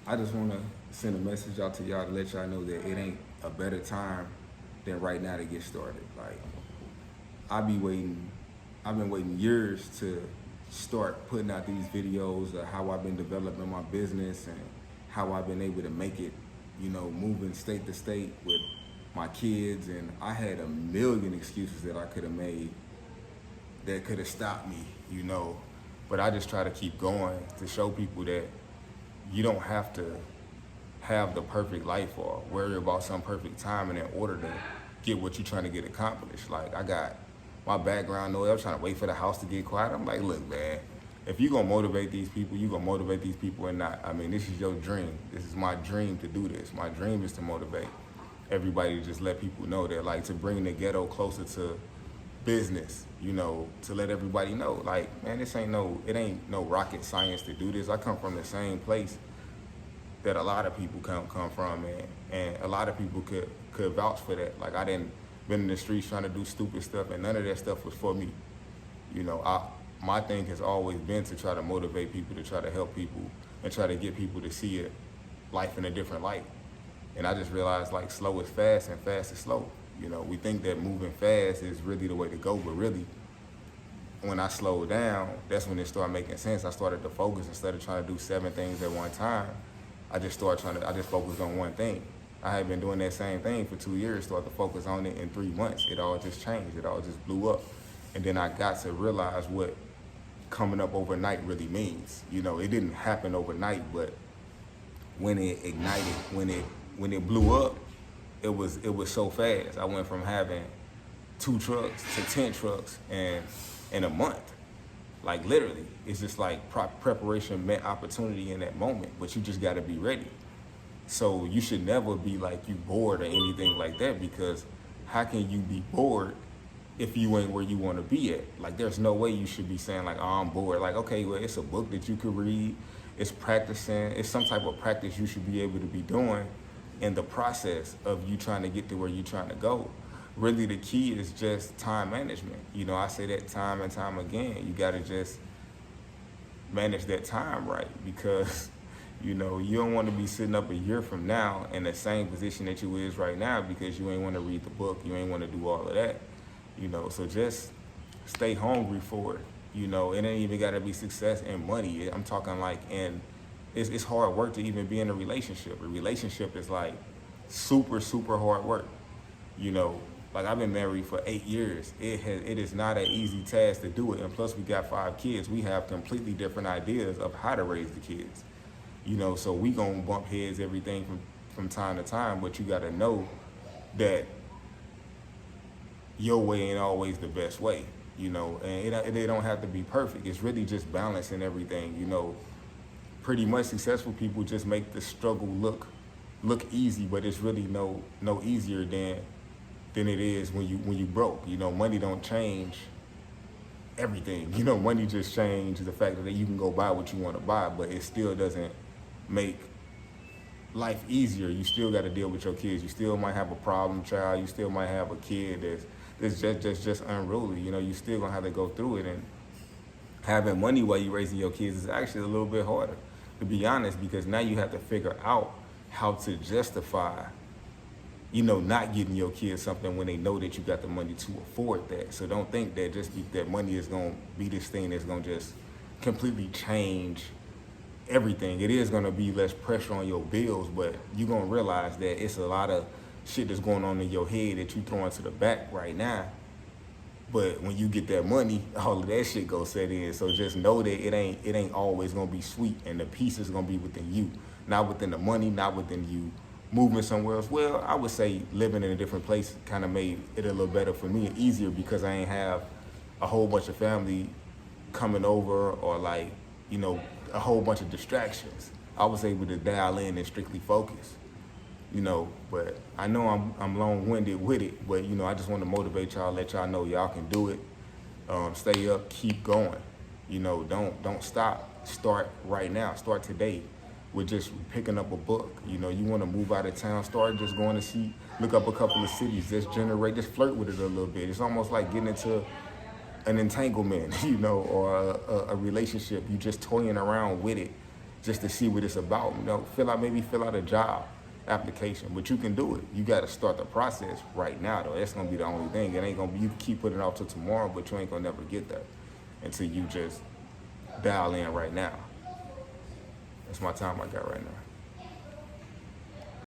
I just want to send a message out to y'all to let y'all know that it ain't a better time than right now to get started. Like, I be waiting, I've been waiting years to start putting out these videos of how I've been developing my business and how I've been able to make it, moving state to state with my kids. And I had a million excuses that I could have made that could have stopped me. But I just try to keep going to show people that you don't have to have the perfect life or worry about some perfect timing in order to get what you're trying to get accomplished. Like, I got my background noise. I'm trying to wait for the house to get quiet. I'm like, look, man, if you're going to motivate these people, you're going to motivate these people or not. I mean, this is your dream. This is my dream to do this. My dream is to motivate everybody, to just let people know that, like, to bring the ghetto closer to business, to let everybody know, like, man, it ain't no rocket science to do this. I come from the same place that a lot of people come from, and a lot of people could vouch for that. Like, I didn't been in the streets trying to do stupid stuff, and none of that stuff was for me. My thing has always been to try to motivate people, to try to help people, and try to get people to see life in a different light. And I just realized, like, slow is fast and fast is slow. We think that moving fast is really the way to go, but really, when I slowed down, that's when it started making sense. I started to focus instead of trying to do 7 things at one time. I just focused on one thing. I had been doing that same thing for 2 years, started to focus on it in 3 months. It all just changed. It all just blew up. And then I got to realize what coming up overnight really means. It didn't happen overnight, but when it ignited, when it blew up, it was so fast. I went from having 2 trucks to 10 trucks in a month. Like, literally, it's just like preparation met opportunity in that moment, but you just got to be ready. So you should never be like you bored or anything like that, because how can you be bored if you ain't where you want to be at? Like, there's no way you should be saying, like, oh, I'm bored. Like, okay, well, it's a book that you could read. It's practicing. It's some type of practice you should be able to be doing in the process of you trying to get to where you're trying to go. Really, the key is just time management. I say that time and time again. You got to just manage that time right, because you don't want to be sitting up a year from now in the same position that you is right now, because you ain't want to read the book, you ain't want to do all of that. So just stay hungry for it. It ain't even got to be success and money. I'm talking like, it's hard work to even be in a relationship. A relationship is like super, super hard work. Like, I've been married for 8 years. It is not an easy task to do it. And plus, we got 5 kids. We have completely different ideas of how to raise the kids. So we gonna bump heads, everything from time to time, but you gotta know that your way ain't always the best way, and it don't have to be perfect. It's really just balancing everything. Pretty much successful people just make the struggle look easy, but it's really no easier than it is when you broke. Money don't change everything. Money just changes the fact that you can go buy what you want to buy, but it still doesn't make life easier. You still got to deal with your kids. You still might have a problem child. You still might have a kid that's just unruly. You still gonna have to go through it, and having money while you're raising your kids is actually a little bit harder, to be honest, because now you have to figure out how to justify not getting your kids something when they know that you got the money to afford that. So don't think that that money is going to be this thing that's going to just completely change everything. It is going to be less pressure on your bills, but you're going to realize that it's a lot of shit that's going on in your head that you throwing to the back right now. But when you get that money, all of that shit go set in. So just know that it ain't always going to be sweet, and the peace is going to be within you, not within the money, not within you moving somewhere else. Well, I would say living in a different place kind of made it a little better for me and easier, because I ain't have a whole bunch of family coming over, or like, a whole bunch of distractions. I was able to dial in and strictly focus, but I know I'm long-winded with it, but I just want to motivate y'all, let y'all know y'all can do it. Stay up, keep going. Don't stop. Start right now. Start today with just picking up a book. You want to move out of town, start just going to look up a couple of cities, just flirt with it a little bit. It's almost like getting into an entanglement, or a relationship. You just toying around with it just to see what it's about. You know, maybe fill out a job application, but you can do it. You got to start the process right now, though. That's gonna be the only thing. It ain't gonna be, you keep putting it off till tomorrow, but you ain't gonna never get there until you just dial in right now. That's my time I got right now.